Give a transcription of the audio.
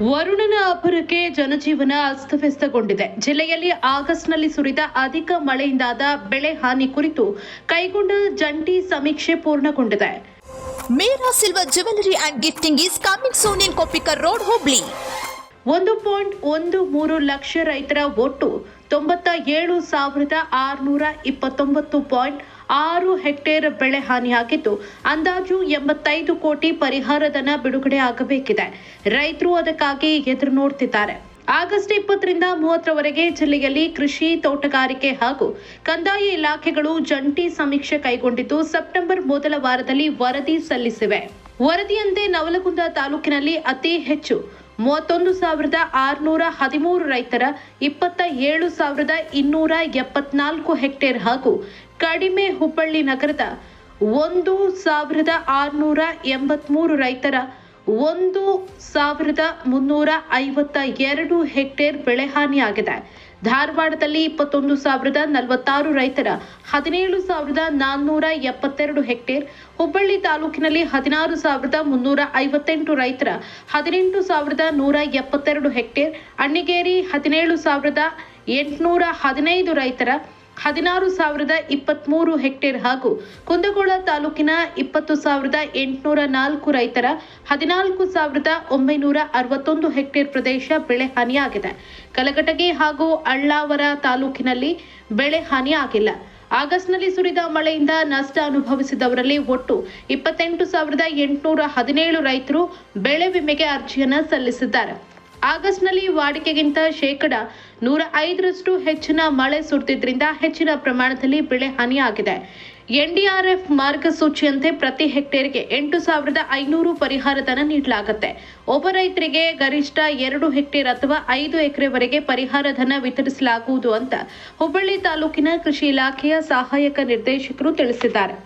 ವರುಣನ ಅಬ್ಬರಕ್ಕೆ ಜನಜೀವನ ಅಸ್ತವ್ಯಸ್ತಗೊಂಡಿದೆ. ಜಿಲ್ಲೆಯಲ್ಲಿ ಆಗಸ್ಟ್ನಲ್ಲಿ ಸುರಿದ ಅಧಿಕ ಮಳೆಯಿಂದಾದ ಬೆಳೆ ಹಾನಿ ಕುರಿತು ಕೈಗೊಂಡ ಜಂಟಿ ಸಮೀಕ್ಷೆ ಪೂರ್ಣಗೊಂಡಿದೆ. Mera silver jewellery and gifting is coming soon in Koppikar road, Hubli. 1.13 ಲಕ್ಷ ರೈತರ ಒಟ್ಟು 97,629.6 ಹೆಕ್ಟೇರ್ ಬೆಳೆ ಹಾನಿಯಾಗಿದ್ದು, ಅಂದಾಜು 85 ಕೋಟಿ ಪರಿಹಾರಧನ ಬಿಡುಗಡೆ ಆಗಬೇಕಿದೆ. ರೈತರು ಅದಕ್ಕಾಗಿ ಎದುರು ನೋಡುತ್ತಿದ್ದಾರೆ. ಆಗಸ್ಟ್ 20 ರಿಂದ 30ರವರೆಗೆ ಜಿಲ್ಲೆಯಲ್ಲಿ ಕೃಷಿ, ತೋಟಗಾರಿಕೆ ಹಾಗೂ ಕಂದಾಯ ಇಲಾಖೆಗಳು ಜಂಟಿ ಸಮೀಕ್ಷೆ ಕೈಗೊಂಡಿದ್ದು, ಸೆಪ್ಟೆಂಬರ್ ಮೊದಲ ವಾರದಲ್ಲಿ ವರದಿ ಸಲ್ಲಿಸಿವೆ. ವರದಿಯಂತೆ ನವಲಗುಂದ ತಾಲೂಕಿನಲ್ಲಿ ಅತಿ ಹೆಚ್ಚು 31,613 ರೈತರ 27,274 ಹೆಕ್ಟೇರ್ ಹಾಗೂ ಕಡಿಮೆ ಹುಬ್ಬಳ್ಳಿ ನಗರದ 1,683 ರೈತರ 1,352 ಹೆಕ್ಟೇರ್ ಬೆಳೆ ಹಾನಿಯಾಗಿದೆ. ಧಾರವಾಡದಲ್ಲಿ 21,046 ರೈತರ 17,472 ಹೆಕ್ಟೇರ್, ಹುಬ್ಬಳ್ಳಿ ತಾಲೂಕಿನಲ್ಲಿ 16,358 ರೈತರ 18,172 ಹೆಕ್ಟೇರ್, ಅಣ್ಣಿಗೇರಿ 17,815 ರೈತರ 16,023 ಹೆಕ್ಟೇರ್ ಹಾಗೂ ಕುಂದಗೋಳ ತಾಲೂಕಿನ 20,804 ರೈತರ 14,961 ಹೆಕ್ಟೇರ್ ಪ್ರದೇಶ ಬೆಳೆ ಹಾನಿಯಾಗಿದೆ. ಕಲಘಟಗಿ ಹಾಗೂ ಅಳ್ಳಾವರ ತಾಲೂಕಿನಲ್ಲಿ ಬೆಳೆ ಹಾನಿಯಾಗಿಲ್ಲ. ಆಗಸ್ಟ್ನಲ್ಲಿ ಸುರಿದ ಮಳೆಯಿಂದ ನಷ್ಟ ಅನುಭವಿಸಿದವರಲ್ಲಿ ಒಟ್ಟು 28,817 ರೈತರು ಬೆಳೆ ವಿಮೆಗೆ ಅರ್ಜಿಯನ್ನು ಸಲ್ಲಿಸಿದ್ದಾರೆ. ಆಗಸ್ಟ್ನಲ್ಲಿ ವಾಡಿಕೆಗಿಂತ 105% ಹೆಚ್ಚಿನ ಮಳೆ ಸುರಿದಿದ್ದರಿಂದ ಹೆಚ್ಚಿನ ಪ್ರಮಾಣದಲ್ಲಿ ಬೆಳೆ ಹಾನಿಯಾಗಿದೆ. ಎನ್ಡಿಆರ್ಎಫ್ ಮಾರ್ಗಸೂಚಿಯಂತೆ ಪ್ರತಿ ಹೆಕ್ಟೇರ್ಗೆ 8,500 ಪರಿಹಾರಧನ ನೀಡಲಾಗುತ್ತೆ. ಒಬ್ಬ ರೈತರಿಗೆ ಗರಿಷ್ಠ 2 ಹೆಕ್ಟೇರ್ ಅಥವಾ 5 ಎಕರೆವರೆಗೆ ಪರಿಹಾರಧನ ವಿತರಿಸಲಾಗುವುದು ಅಂತ ಹುಬ್ಬಳ್ಳಿ ತಾಲೂಕಿನ ಕೃಷಿ ಇಲಾಖೆಯ ಸಹಾಯಕ ನಿರ್ದೇಶಕರು ತಿಳಿಸಿದ್ದಾರೆ.